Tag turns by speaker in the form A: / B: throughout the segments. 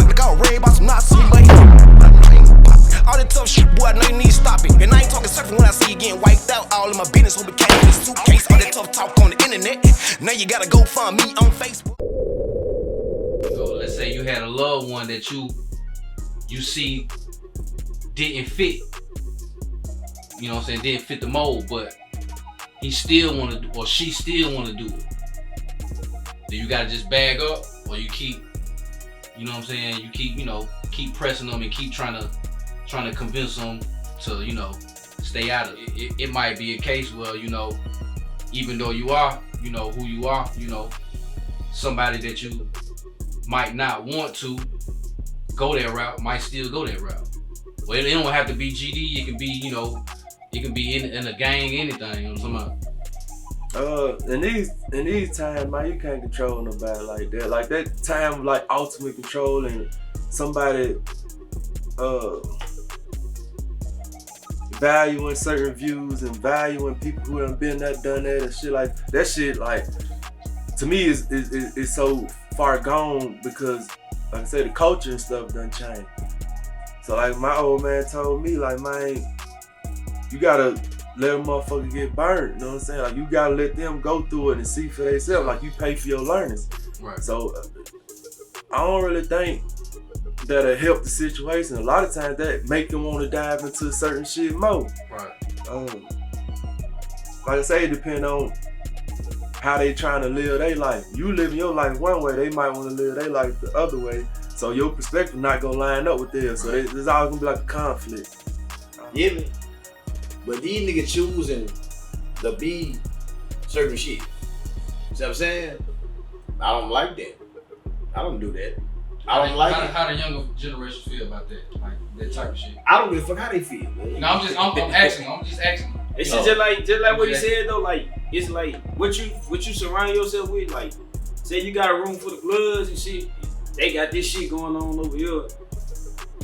A: Look out, Ray about some Nazi, but all that tough shit, boy, I know you need to stop it. And I ain't talking surfing when I see you getting wiped out. All of my business who became in this suitcase. All that tough talk on the internet. Now you gotta go find me on Facebook.
B: So let's say you had a loved one that you see didn't fit. You know what I'm saying? Didn't fit the mold, but he still wanna do, or she still wanna do it. Then you gotta just bag up, or you keep, you know what I'm saying? You keep, keep pressing them and keep trying to convince them to, stay out of it. It might be a case where, even though you are, who you are, somebody that you might not want to go that route might still go that route. Well, it don't have to be GD. It can be, it can be in a gang, anything. You know what I'm talking about?
C: In these times, man, you can't control nobody like that. Like that time of like ultimate control and somebody valuing certain views and valuing people who done been there, done that and shit like that. Shit like to me is so far gone because, like I said, the culture and stuff done changed. So like my old man told me, like, man, you gotta let a motherfucker get burned. You know what I'm saying? Like you gotta let them go through it and see for themselves. Like you pay for your learnings.
B: Right.
C: So I don't really think that'll help the situation. A lot of times that make them want to dive into certain shit more.
B: Right.
C: Like I say, it depends on how they trying to live their life. You living your life one way, they might want to live their life the other way. So your perspective not gonna line up with theirs. So there's always gonna be like a conflict.
D: Yeah, man. But these niggas choosing to be certain shit. You see what I'm saying? I don't like that. I don't do that. I don't like it.
B: How the younger generation feel about that, like that type of shit?
D: I don't give a fuck how they feel, man.
B: No, I'm just asking. I'm just asking.
E: It's just like what he said though. Like it's like what you surround yourself with. Like say you got a room full of bloods and shit. They got this shit going on over here,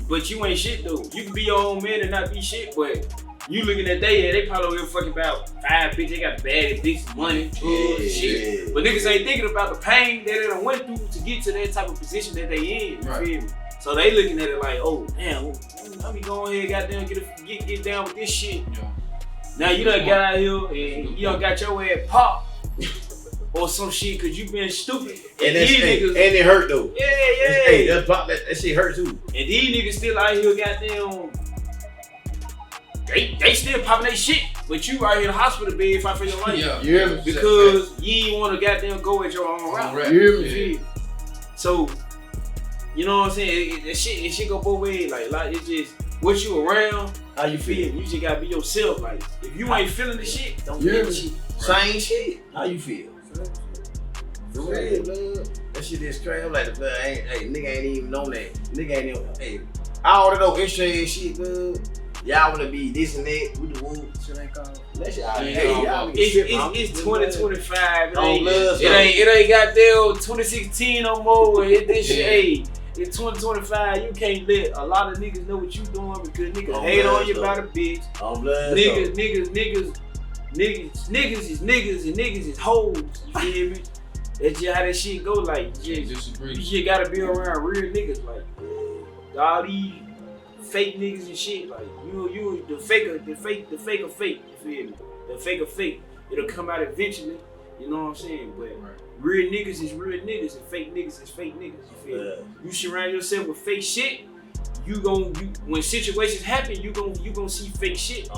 E: but you ain't shit though. You can be your own man and not be shit, but you looking at they probably over fucking about 5 bitches. They got bad bitches, money, drugs, shit. But niggas ain't thinking about the pain that they done went through to get to that type of position that they in. You feel me? So they looking at it like, oh damn, let me go ahead, goddamn, get down with this shit. Yeah. Now you done got out here and you done got your ass popped or some shit because you been stupid.
D: And it hurt though.
E: Yeah.
D: Hey, that shit hurt too.
E: And these niggas still out here, goddamn. They still popping their shit, but you right here in the hospital bed fighting for your life.
D: Yeah.
E: Because you ain't want to goddamn go at your own route.
D: Yeah.
E: So, you know what I'm saying? It shit go both ways. Like it's just what you around,
D: how you feel.
E: You just gotta be yourself. Like if you ain't feeling the shit, don't feel the shit.
D: Same shit. How you feel? For real, blood. That shit is crazy. I'm like, nigga ain't even known that. Nigga ain't even. Hey, I already know X-ray shit, blood. Y'all wanna be this and that with the woo. Shit ain't called. That shit out
E: It's 2025. It ain't goddamn 2016 no more. This shit, hey. In 2025, you can't let a lot of niggas know what you doing because niggas hate on you about a bitch. Niggas is niggas and niggas is hoes. You feel me? That's just how that shit go. Like, you just gotta be around real niggas. Like, all these fake niggas and shit. Like, you the fake of fake. You feel me? The fake of fake. It'll come out eventually. You know what I'm saying? But real niggas is real niggas and fake niggas is fake niggas. You feel me? You surround yourself with fake shit. When situations happen, you gon' see fake shit.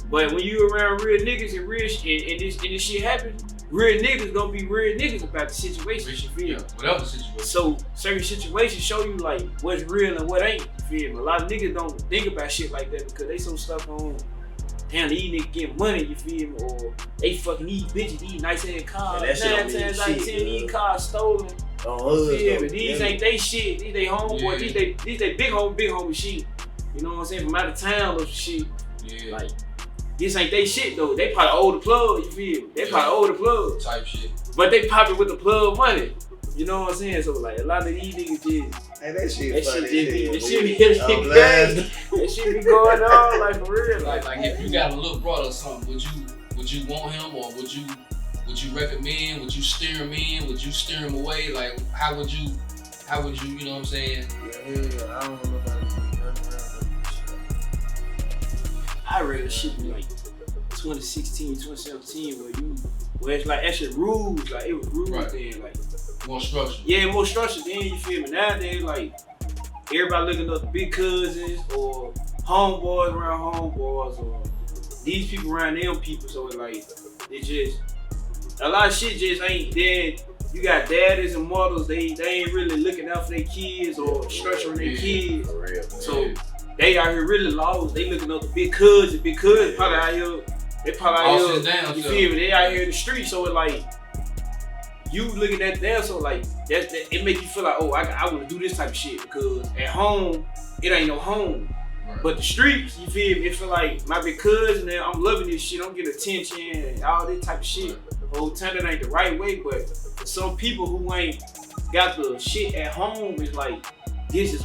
E: But when you around real niggas and real and this shit happen, real niggas gonna be real niggas about the situation. You feel me?
B: Whatever situation.
E: So certain situations show you like what's real and what ain't. You feel me? A lot of niggas don't think about shit like that because they so stuck on. Damn, these niggas getting money, you feel me? Or they fucking these bitches, these nice ass cars. 9 times out of 10, these cars stolen. Feel me? These ain't they shit. These they homeboy. These they big homie shit. You know what I'm saying? From out of town or shit. Yeah. Like, this ain't they shit though. They probably owe the plug, you feel me? They probably owe the plug.
B: Type shit.
E: But they popping with the plug money. You know what I'm saying? So like a lot of these niggas just.
D: Hey, that shit
E: That
D: funny.
E: shit be going on like for real.
B: Like if you got a little brother or something, would you want him or would you recommend? Would you steer him in? Would you steer him away? Like how would you How would you, you know what I'm saying?
D: Yeah, I don't know about nothing around that shit.
E: I read a shit in like 2016, 2017 where it's like actually rules, like it was rules
B: Right.
E: then, like
B: More structure.
E: yeah, more structured then, you feel me? Nowadays like everybody looking up the big cousins or homeboys around homeboys or these people around them people, so it's like it just a lot of shit just ain't there. You got daddies and mothers, they ain't really looking out for their kids or structuring their kids.
D: For real.
E: So they out here really lost. They looking up the big cousins probably out here. They probably
B: All
E: out
B: sit
E: here.
B: down,
E: You
B: so.
E: feel me? They out here in the street. So it like you looking at them. So like that it make you feel like, oh, I want to do this type of shit because at home it ain't no home.
B: Right.
E: But the streets, you feel me? It feel like my big cousin. And I'm loving this shit. I'm getting attention and all this type of shit. Whole time that ain't the right way, but for some people who ain't got the shit at home, it's like this is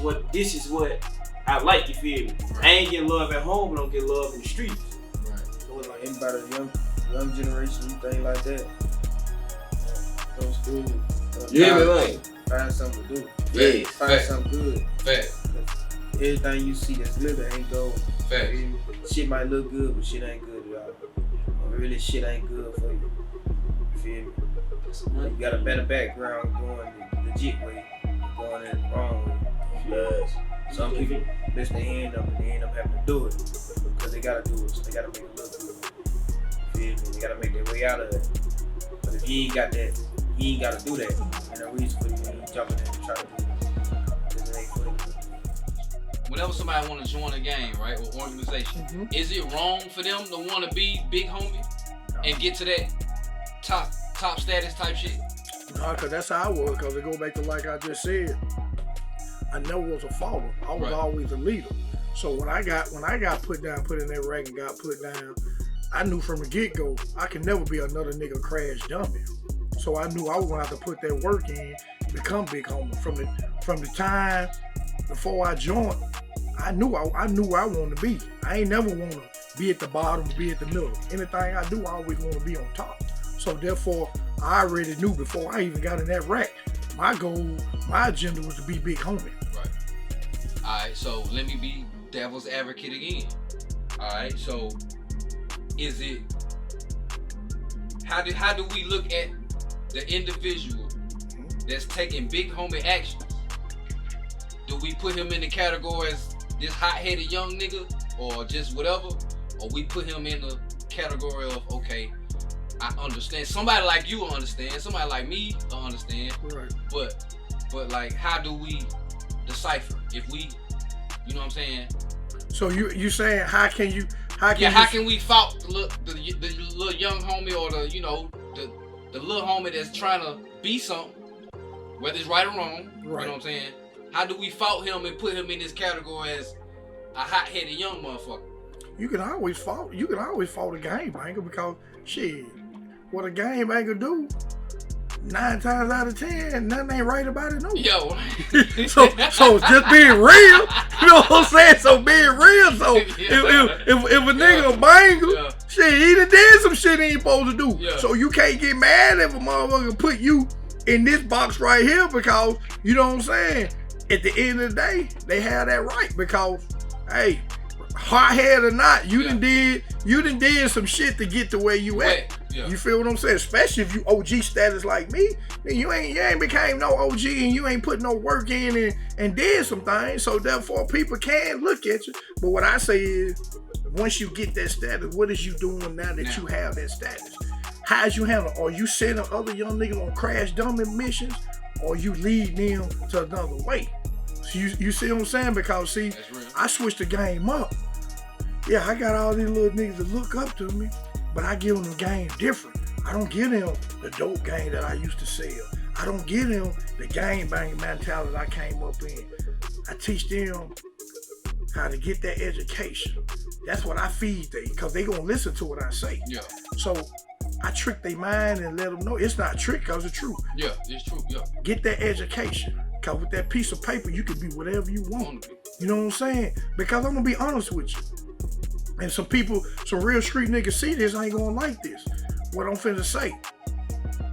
E: what I like. You feel me? I ain't getting love at home, but don't get love in the streets.
B: Right.
D: So it's like anybody young generation, anything like that. Go to school.
F: Yeah, man.
D: Find something to do.
F: Yeah.
D: Find something good.
B: Fact.
D: Everything you see that's glitter ain't gold.
B: Fact.
D: Shit might look good, but shit ain't good, y'all. Really, shit ain't good for you. You feel me? You got a better background going the legit way, going in the wrong way. Yes. Some people miss their hand up and they end up having to do it because they gotta do it. So they gotta make it look good. You feel me? They gotta make their way out of it. But if you ain't got that, you ain't gotta do that. Ain't no reason for you when you jumping in and trying to do it. Because it ain't for you.
B: Whenever somebody want to join a gang, right, or organization, is it wrong for them to want to be big homie and get to that top status type shit?
G: Nah, cause that's how I was. Cause it go back to like I just said, I never was a follower. I was
B: Right.
G: always a leader. So when I got put down, put in that rank and got put down, I knew from the get go I could never be another nigga crash dummy. So I knew I was gonna have to put that work in, become big homie. From the time before I joined, I knew where I wanted to be. I ain't never want to be at the bottom, be at the middle. Anything I do, I always want to be on top. So therefore, I already knew before I even got in that rack, my goal, my agenda was to be big homie.
B: Right. All right. So let me be devil's advocate again. All right. So is it? How do we look at the individual that's taking big homie actions? Do we put him in the category as this hot-headed young nigga or just whatever? Or we put him in the category of, okay, I understand. Somebody like you will understand. Somebody like me will understand.
G: Right.
B: But like, how do we decipher? If we, you know what I'm saying?
G: So you saying how can we
B: fault the little young homie or the little homie that's trying to be something, whether it's right or wrong,
G: Right.
B: you know what I'm saying? How do we fault him and put him in this category as a hot-headed young motherfucker?
G: You can always fault a game banger because shit, what a game banger do, 9 times out of 10, nothing ain't right about it, no.
B: Yo.
G: so just being real, you know what I'm saying? So being real, so if a nigga a banger, shit, he done did some shit he ain't supposed to do.
B: Yeah.
G: So you can't get mad if a motherfucker put you in this box right here because, you know what I'm saying? At the end of the day, they have that right because, hey, hot head or not, you done did some shit to get to where you at.
B: Yeah.
G: You feel what I'm saying? Especially if you OG status like me, then you ain't became no OG and you ain't put no work in and did some things. So therefore, people can look at you. But what I say is, once you get that status, what is you doing now that you have that status? How's you handle? Are you sending other young niggas on crash dummy missions, or you lead them to another way? So you see what I'm saying? Because see, I switched the game up. Yeah, I got all these little niggas that look up to me, but I give them the game different. I don't give them the dope game that I used to sell. I don't give them the game banging mentality I came up in. I teach them how to get that education. That's what I feed them, because they gonna listen to what I say.
B: Yeah.
G: So I trick their mind and let them know it's not trick because it's true.
B: Yeah, it's true. Yeah.
G: Get that education. Because with that piece of paper, you can be whatever you want. You know what I'm saying? Because I'm going to be honest with you. And some real street niggas see this, ain't going to like this. What I'm finna say.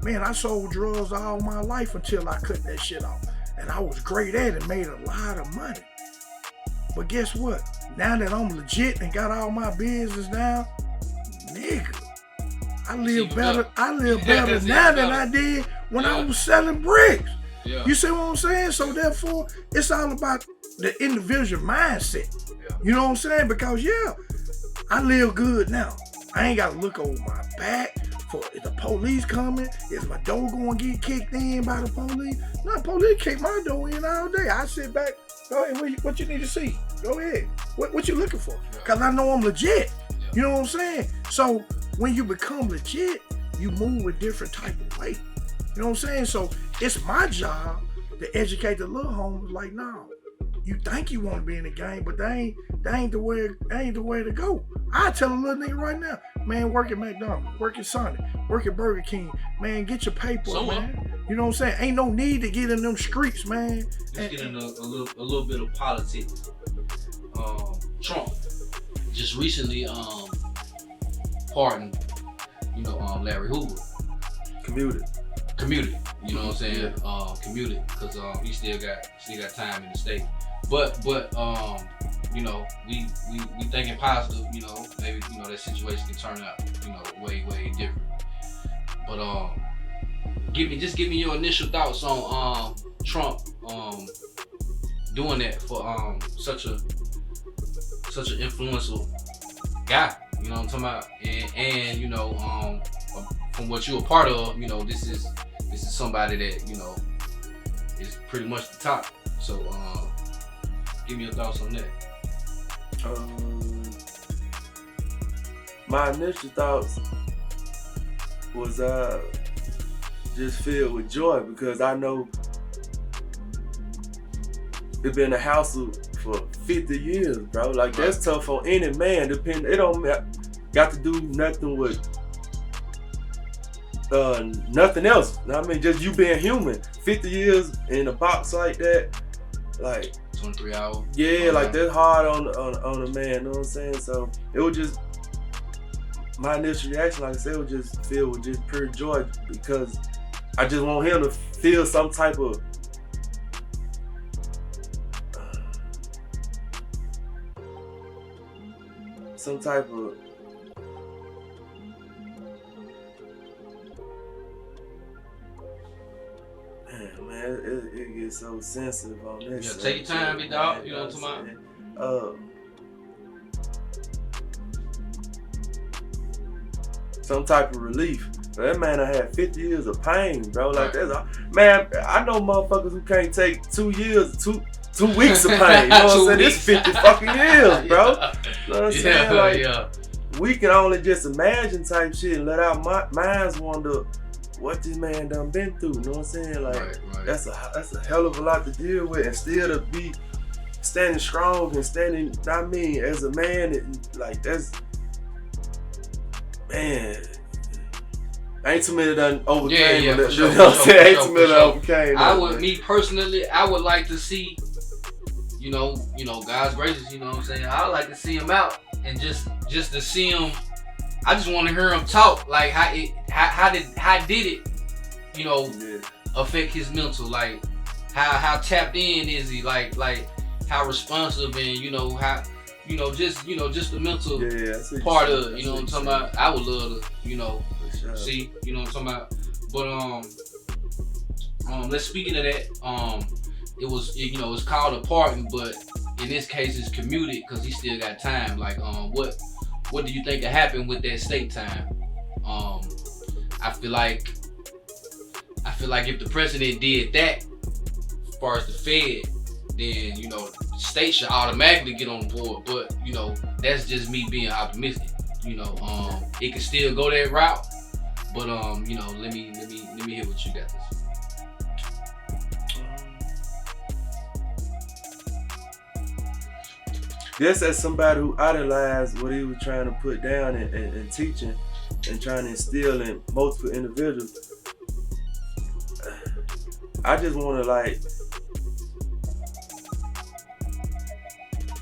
G: Man, I sold drugs all my life until I cut that shit off. and I was great at it, made a lot of money. But guess what? Now that I'm legit and got all my business down, nigga, I live better now than I did when I was selling bricks.
B: Yeah.
G: You see what I'm saying? So therefore, it's all about the individual mindset.
B: Yeah.
G: You know what I'm saying? Because I live good now. I ain't got to look over my back for if the police coming, is my door going to get kicked in by the police? No, the police kick my door in all day. I sit back, go ahead, what you need to see? Go ahead. What you looking for? Because I know I'm legit. You know what I'm saying? So when you become legit, you move a different type of way. You know what I'm saying? So it's my job to educate the little homies like, no, you think you want to be in the game, but that ain't the way to go. I tell a little nigga right now, man, work at McDonald's, work at Sonic, work at Burger King, man, get your paper, man. You know what I'm saying? Ain't no need to get in them streets, man.
B: Let's get into a little bit of politics. Trump just recently pardoned, Larry Hoover.
C: Commuted.
B: You know what I'm saying? Commuted because he still got time in the state. But we thinking positive. Maybe that situation can turn out way different. But give me your initial thoughts on Trump doing that for such an influential guy. You know what I'm talking about? And from what you're a part of, this is somebody that is pretty much the top. So give me your thoughts on that.
C: My initial thoughts was just filled with joy because I know it's been a hassle for 50 years, bro. Like that's tough on any man. It don't got to do nothing with nothing else. I mean, just you being human. 50 years in a box like that, like
B: 23 hours.
C: Yeah, like that's hard on a man. You know what I'm saying? So it was just my initial reaction. Like I said, it was just filled with just pure joy because I just want him to feel some type of Man, it gets so sensitive on this.
B: Take your time, big dog. You know what I'm talking about?
C: Some type of relief. That man, I had 50 years of pain, bro. Like man, I know motherfuckers who can't take 2 years, 2 weeks of pain. You know what I'm saying? It's 50 fucking years, bro. You know what I'm saying? We can only just imagine type shit and let our minds wonder what this man done been through. You know what I'm saying? Like that's a hell of a lot to deal with, and still to be standing strong and standing. I mean, as a man, like that's man. Ain't too many done overcame.
B: Yeah, for sure.
C: You know what I'm saying? Ain't too many done overcame.
B: Me personally, I would like to see, God's gracious. You know what I'm saying? I would like to see him out and just to see him. I just want to hear him talk, like how did it, affect his mental, like how tapped in is he, like how responsive and how just the mental part of it. You know what I'm talking about? I would love to see, you know what I'm talking about. But let's speaking of that, it's called a pardon, but in this case it's commuted because he still got time. Like what do you think will happen with that state time? I feel like if the president did that, as far as the Fed, then state should automatically get on board. But that's just me being optimistic. It can still go that route. But let me hear what you got to say.
C: Just as somebody who idolized what he was trying to put down and teaching and trying to instill in multiple individuals, I just want to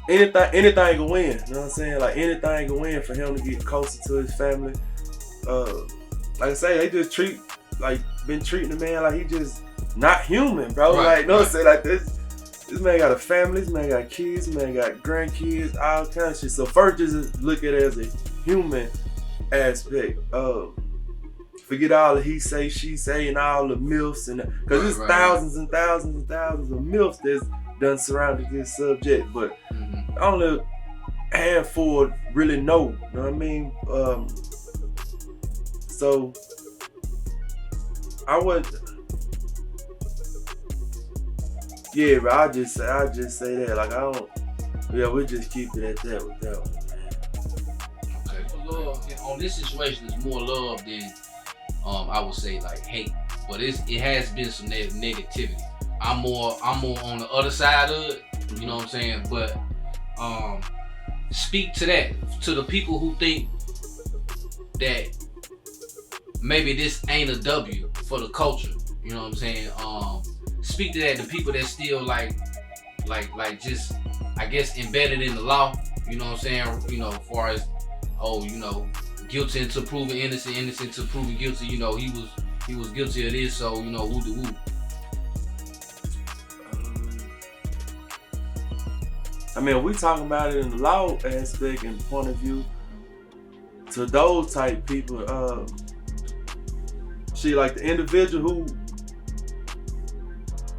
C: anything can win. You know what I'm saying? Like anything can win for him to get closer to his family. Like I say, they just been treating the man like he just not human, bro.
B: Right,
C: like, no,
B: right.
C: say like this man got a family, this man got kids, this man got grandkids, all kinds of shit. So first, just look at it as a human aspect. Forget all the he say, she say, and all the myths, and because there's thousands and thousands and thousands of myths that's done surrounded this subject, but only a handful really know. You know what I mean? So I would, yeah, but I just say that. Like I don't. Yeah, we just keep it at that with that one, man.
B: Okay. Love on this situation is more love than I would say like hate, but it has been some negativity. I'm more on the other side of it. You know what I'm saying? But speak to that, to the people who think that maybe this ain't a W for the culture. You know what I'm saying? Speak to that, the people that still like just, I guess, embedded in the law. You know what I'm saying? You know, as far as, guilty until proven innocent, innocent until proven guilty. You know, he was guilty of this, so you know, who the who.
C: I mean, we talking about it in the law aspect and point of view. To those type people, like the individual who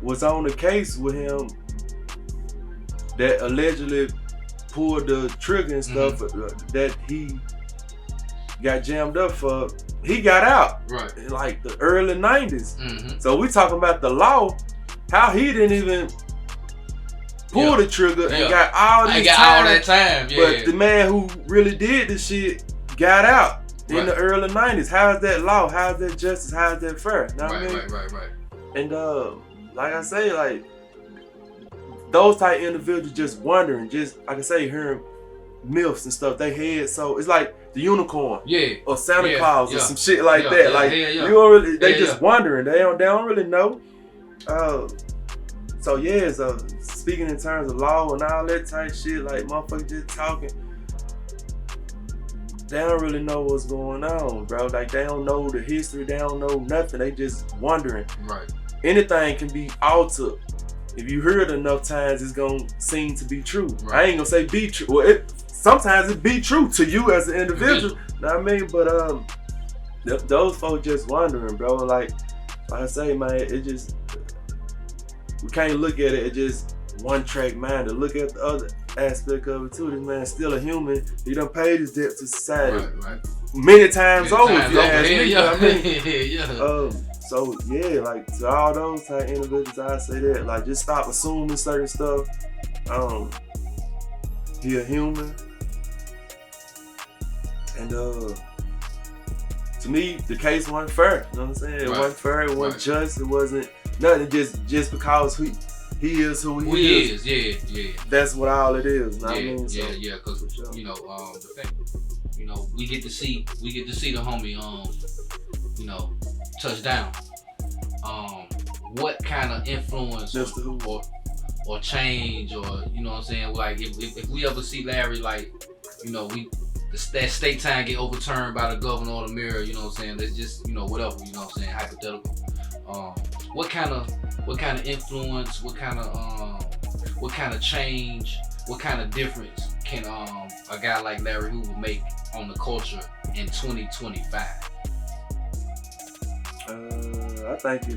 C: was on the case with him that allegedly pulled the trigger and stuff that he got jammed up for, he got out in like the early 90s. So we talking about the law, how he didn't even pull the trigger and got all this time.
B: All that time,
C: But the man who really did the shit got out in the early 90s. How's that law? How's that justice? How's that fair? Know what I mean?
B: Right.
C: And like I say, like those type individuals just wondering, just like I say, hearing myths and stuff they head. So it's like the unicorn, or Santa Claus or some shit like that. Like you don't really, they just wondering. They don't really know. So speaking in terms of law and all that type shit, like motherfuckers just talking. They don't really know what's going on, bro. Like they don't know the history. They don't know nothing. They just wondering.
B: Right.
C: Anything can be altered. If you hear it enough times, it's gonna seem to be true. I ain't gonna say be true. Well, sometimes it be true to you as an individual. Know what I mean? But those folks just wondering, bro. Like I say, man, it just, we can't look at it as just one track mind. To look at the other aspect of it too. This man's still a human. He done paid his debt to society many times over. If you ask me, you know what I mean? So yeah, like to all those type individuals, I say that, like just stop assuming certain stuff. He a human, and to me, the case wasn't fair. You know what I'm saying? It wasn't fair. It wasn't just. It wasn't nothing. Just because he is who he is. Yeah. That's what all it is. Know what I mean?
B: Because you know, the thing, you know, we get to see the homie, touchdown. What kind of influence or change, or you know what I'm saying? Like if we ever see Larry, like, you know, that state time get overturned by the governor or the mayor, you know what I'm saying? That's just, you know, whatever, you know what I'm saying, hypothetical. What kind of influence, what kind of change, what kind of difference can a guy like Larry Hoover make on the culture in 2025?
C: I think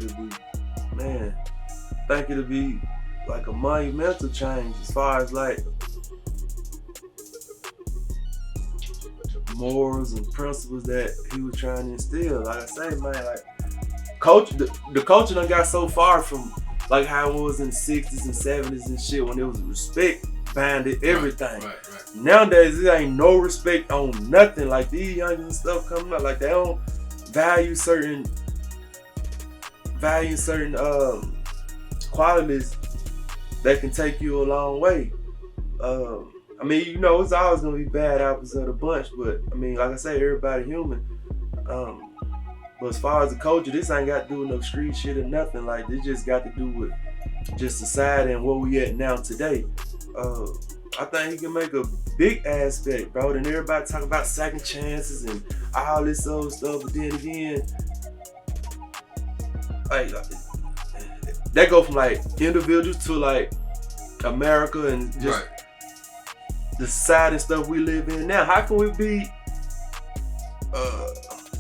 C: it'll be like a monumental change as far as like morals and principles that he was trying to instill. Like I say, man, like the culture done got so far from like how it was in the 60s and 70s and shit, when there was respect behind it, everything. Right. Nowadays, there ain't no respect on nothing. Like these youngsters and stuff coming up, like they don't value certain qualities that can take you a long way. I mean, you know, it's always gonna be bad apples of the bunch, but I mean, like I say, everybody human. But as far as the culture, this ain't got to do with no street shit or nothing. Like, this just got to do with just society and where we at now today. I think he can make a big aspect, bro. And everybody talk about second chances and all this other stuff, but then again, like that go from like individuals to like America and just the society and stuff we live in now. How can we be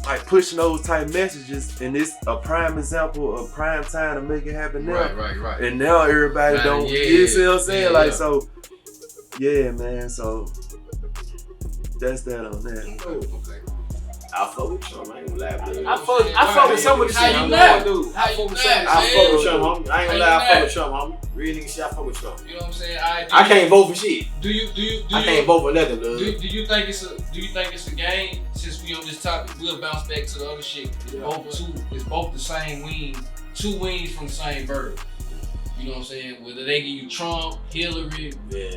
C: like pushing those type messages, and it's a prime example of prime time to make it happen now.
B: Right.
C: And now everybody don't, you see what I'm saying? Like, so, yeah, man, so that's that on that.
B: Okay.
D: I fuck with Trump, I ain't gonna lie, bro.
E: I fuck with some of the shit I'm going through.
B: How you not?
D: I fuck with Trump, homie. I ain't gonna lie, I fuck with Trump, homie. Real nigga shit, I fuck with Trump.
B: You know what I'm saying?
D: I can't vote for shit.
B: I
D: can't vote for nothing, dude.
B: Do you think it's a game? Since we on this topic, we'll bounce back to the other shit. It's both the same wing, two wings from the same bird. You know what I'm saying? Whether they give you Trump, Hillary,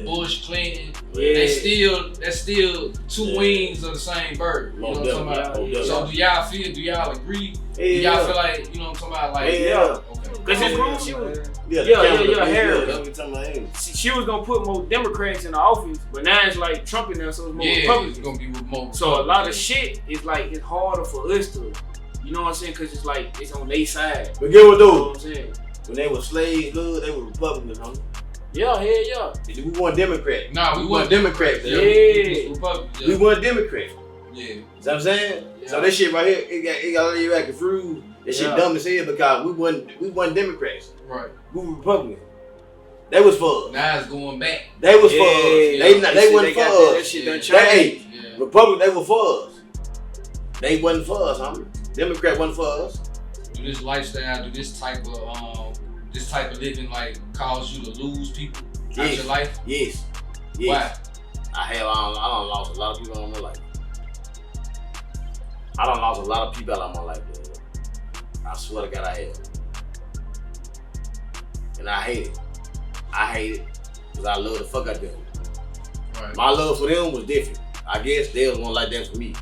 B: Bush, Clinton, that's still two wings of the same bird. You know what I'm talking about? So do y'all agree? Do y'all feel like, you know what I'm talking about? Like,
E: Cause his room, she was,
D: Harry.
E: she was gonna put more Democrats in the office, but now it's like Trump in there, so it's more Republicans.
B: It's gonna be more.
E: So a lot of shit is like, it's harder for us to, you know what I'm saying? Cause it's like, it's on their side.
D: But get what,
E: You know what I'm saying?
D: when they were slaves, good, they were Republicans, homie.
E: Yeah, hell yeah.
D: We weren't Democrat.
B: Nah, we
D: weren't Democrat.
E: Yeah.
B: Republican.
D: We weren't Democrat.
B: Yeah.
D: See what I'm saying?
B: Yeah.
D: So that shit right here, it got you acting fruit. That shit dumb as hell because we wasn't Democrats.
B: Right.
D: We were Republicans. They was for us.
B: Now it's going back.
D: They was for us. They wasn't for us.
E: That shit done changed.
D: Republicans, they were for us. They wasn't for us, homie. Democrat wasn't for us.
B: Do this lifestyle, do this type of living like cause you to lose people out your life?
D: Yes.
B: Why?
D: I done lost a lot of people out of my life. I done lost a lot of people out of my life, dude. I swear to God, I have. And I hate it. I hate it because I love the fuck out of them.
B: Right.
D: My love for them was different. I guess they was one like that for me.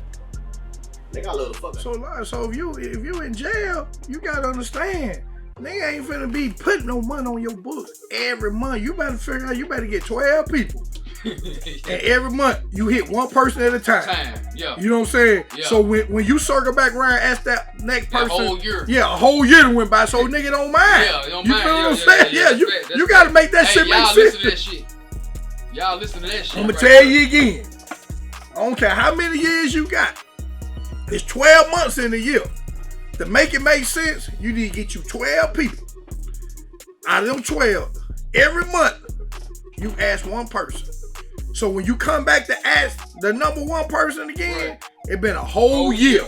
D: Nigga, I love the fuck out of them.
G: So if you in jail, you gotta understand, nigga ain't finna be putting no money on your books every month. You better figure out, you better get 12 people. And every month you hit one person at a time.
B: Yeah.
G: You know what I'm saying?
B: Yeah.
G: So when you circle back around, ask that next person.
B: A whole year.
G: Yeah, a whole year went by, so nigga don't mind.
B: Yeah, don't
G: you
B: mind.
G: feel what I'm saying? Yeah, you gotta make that shit make sense.
B: Y'all listen to that shit. Y'all listen to that shit.
G: I'm gonna tell you again. I don't care how many years you got. It's 12 months in a year. To make it make sense, you need to get you 12 people. Out of them 12, every month, you ask one person. So when you come back to ask the number one person again, it been a whole year.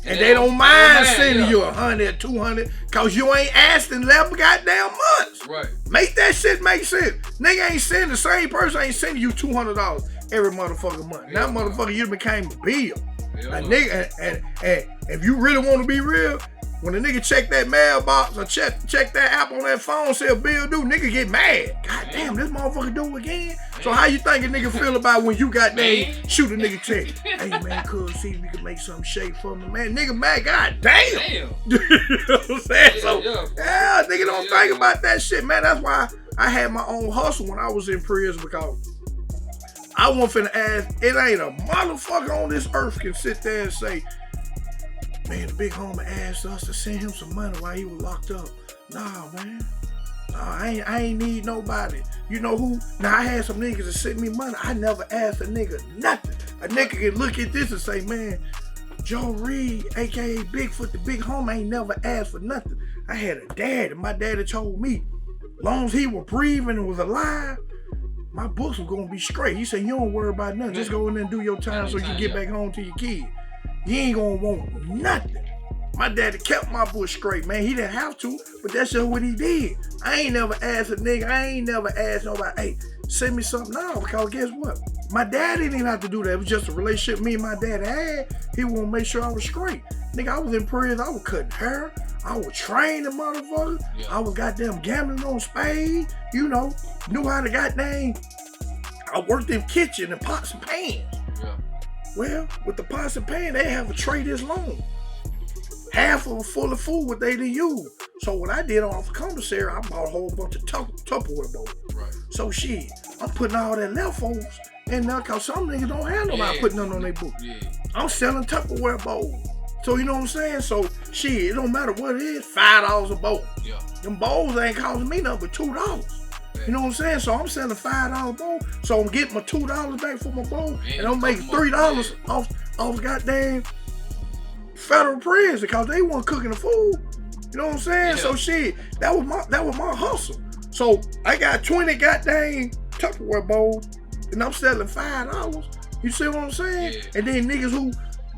G: And they don't mind sending you 100, 200, cause you ain't asked in 11 goddamn months.
B: Right.
G: Make that shit make sense. Nigga ain't sending, the same person ain't sending you $200 every motherfucking month. Now motherfucker, you became a bill. A nigga, and if you really want to be real, when a nigga check that mailbox or check that app on that phone, say a bill due, nigga get mad. God damn, this motherfucker do again. So how you think a nigga feel about when you got shoot a nigga check? Hey man, cool, see if we can make something shake for me, man. Nigga mad, god damn. You know what I'm saying? So nigga don't think about that shit, man. That's why I had my own hustle when I was in prison, because I wasn't finna ask, it ain't a motherfucker on this earth can sit there and say, man, the big homie asked us to send him some money while he was locked up. Nah, man. Nah, I ain't need nobody. You know who? Now, I had some niggas that sent me money. I never asked a nigga nothing. A nigga can look at this and say, man, Joe Reed, a.k.a. Bigfoot, the big homie, ain't never asked for nothing. I had a dad, and my daddy told me, long as he was breathing and was alive, my books were gonna be straight. He said, you don't worry about nothing. Just go in there and do your time so you can get back home to your kids. You ain't gonna want nothing. My daddy kept my bush straight, man. He didn't have to, but that's just what he did. I ain't never asked a nigga, I ain't never asked nobody, hey, send me something now, because guess what? My daddy didn't have to do that. It was just a relationship me and my daddy had. He wanted to make sure I was straight. Nigga, I was in prison, I was cutting hair, I was training motherfuckers, I was goddamn gambling on spades, you know, knew how to goddamn, I worked in kitchen and pots and pans. Well, with the pots and pans, they have a tray this long. Half of it full of food what they didn't use. So what I did off the commissary, I bought a whole bunch of Tupperware bowls. Right. So shit, I'm putting all that leftovers in there, cause some niggas don't have nobody putting nothing on their book. I'm selling Tupperware bowls So you know what I'm saying? So shit, it don't matter what it is, $5 a bowl.
B: Yeah.
G: Them bowls ain't costing me nothing but $2. You know what I'm saying? So I'm selling $5 bowl. So I'm getting my $2 back for my bowl, and I'm making $3 off goddamn federal prison because they weren't cooking the food. You know what I'm saying?
B: Yeah.
G: So shit, that was my hustle. So I got 20 goddamn Tupperware bowls, and I'm selling $5. You see what I'm saying?
B: Yeah.
G: And then niggas who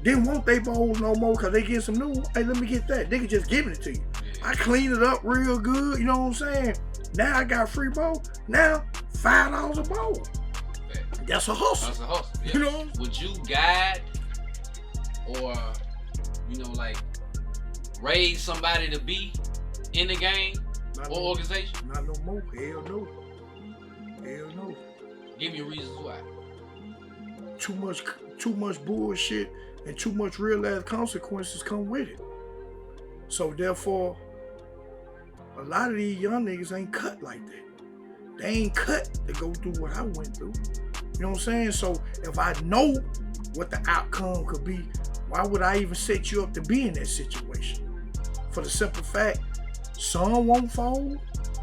G: didn't want their bowls no more because they get some new one. Hey, let me get that. Nigga just giving it to you.
B: Yeah.
G: I clean it up real good. You know what I'm saying? Now I got free bowl. Now $5 a bowl. That's a hustle.
B: That's a hustle. Yeah.
G: You know?
B: Would you guide or, like raise somebody to be in the game or organization?
G: Not no more. Hell no. Hell no.
B: Give me reasons why.
G: Too much bullshit and too much real ass consequences come with it. So therefore, a lot of these young niggas ain't cut like that. They ain't cut to go through what I went through. You know what I'm saying? So if I know what the outcome could be, why would I even set you up to be in that situation? For the simple fact, some won't fold,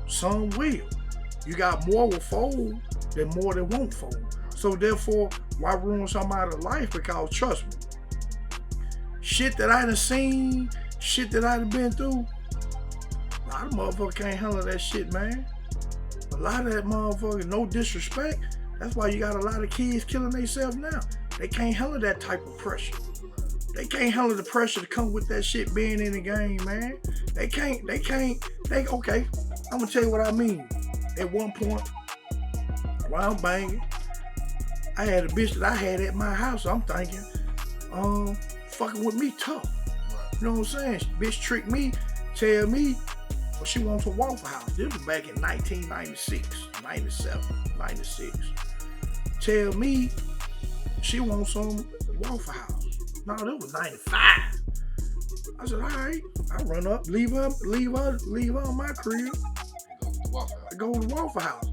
G: some will. You got more will fold than more that won't fold. So therefore, why ruin somebody's life? Because trust me, shit that I done seen, shit that I done been through, a lot of motherfuckers can't handle that shit, man. A lot of that motherfucker, no disrespect. That's why you got a lot of kids killing themselves now. They can't handle that type of pressure. They can't handle the pressure to come with that shit being in the game, man. Okay, I'm gonna tell you what I mean. At one point, while I'm banging, I had a bitch that I had at my house. I'm thinking, fucking with me tough. You know what I'm saying? Bitch tricked me, tell me, well, she wants a Waffle House. This was back in 1996, 97, 96. Tell me she wants some Waffle House. No, that was 95. I said, all right. I run up, leave her on my crib. I go to the Waffle House.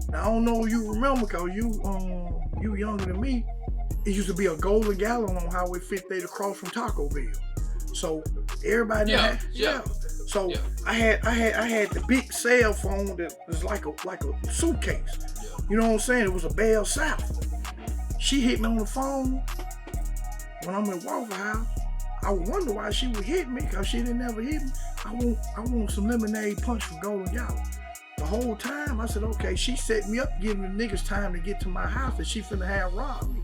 G: Now I don't know if you remember, cause you younger than me. It used to be a Golden Gallon on Highway 58 across from Taco Bell. So everybody So I had the big cell phone that was like a suitcase. Yeah. You know what I'm saying? It was a Bell South. She hit me on the phone when I'm in Waffle House. I wonder why she would hit me, because she didn't never hit me. I want some lemonade punch from Golden Gallon. The whole time I said, okay, she set me up, giving the niggas time to get to my house that she finna have robbed me.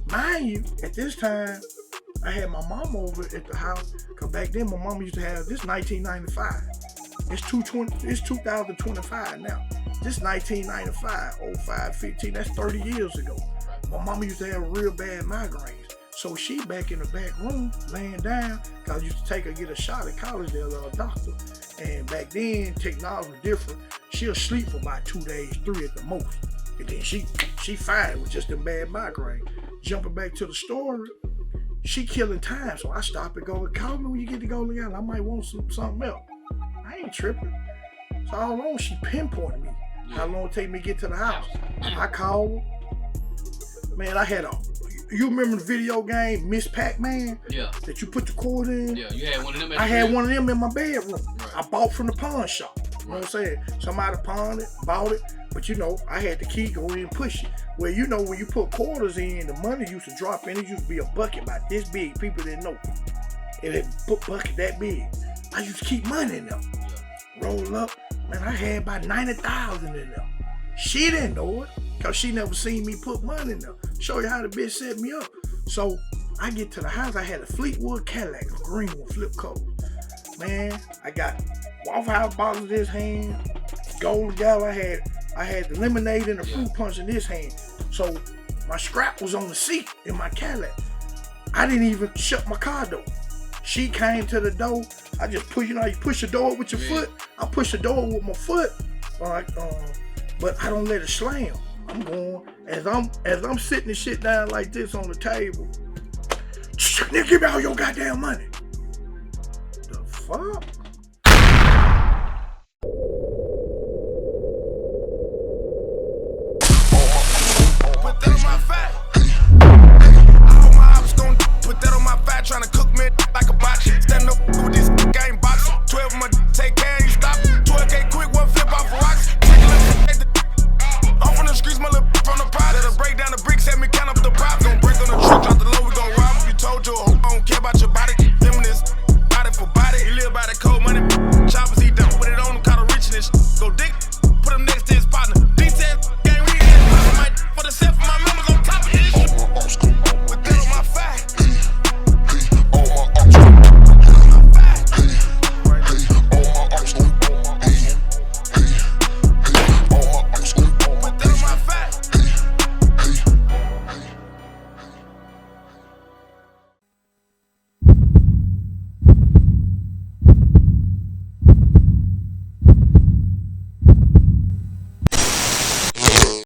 G: Mind you, at this time, I had my mom over at the house, because back then my mom used to have, this 1995. It's 2025 now. This 1995, 05, 15, that's 30 years ago. My mama used to have real bad migraines. So she back in the back room, laying down, because I used to take her to get a shot at college there, a doctor. And back then, technology was different. She'll sleep for about 2 days, 3 at the most. And then she fine with just them bad migraines. Jumping back to the story, she killing time. So I stop and go, call me when you get to Golden Gallon. I might want something else. I ain't tripping. So how long she pinpointed me? How long it take me to get to the house? I called her. Man, I had you remember the video game Miss Pac-Man? Yeah. That you put the cord in?
B: Yeah, you had one of them.
G: I had one of them in my bedroom.
B: Right.
G: I bought from the pawn shop. You know what I'm saying? Somebody pawned it, bought it, but I had the key, go in and push it. Well, when you put quarters in, the money used to drop in. It used to be a bucket about this big. People didn't know. And it put bucket that big. I used to keep money in there. Roll up, man, I had about 90,000 in there. She didn't know it, because she never seen me put money in there. Show you how the bitch set me up. So I get to the house, I had a Fleetwood Cadillac, a green one, flip color. Man, I got Waffle House bottles in this hand, Golden Gallon, I had the lemonade and the fruit punch in this hand. So my scrap was on the seat in my Cadillac. I didn't even shut my car door. She came to the door. I just push, you push the door with your foot. I push the door with my foot. But I don't let it slam. I'm going, as I'm sitting this shit down like this on the table. Nigga, give me all your goddamn money. The fuck?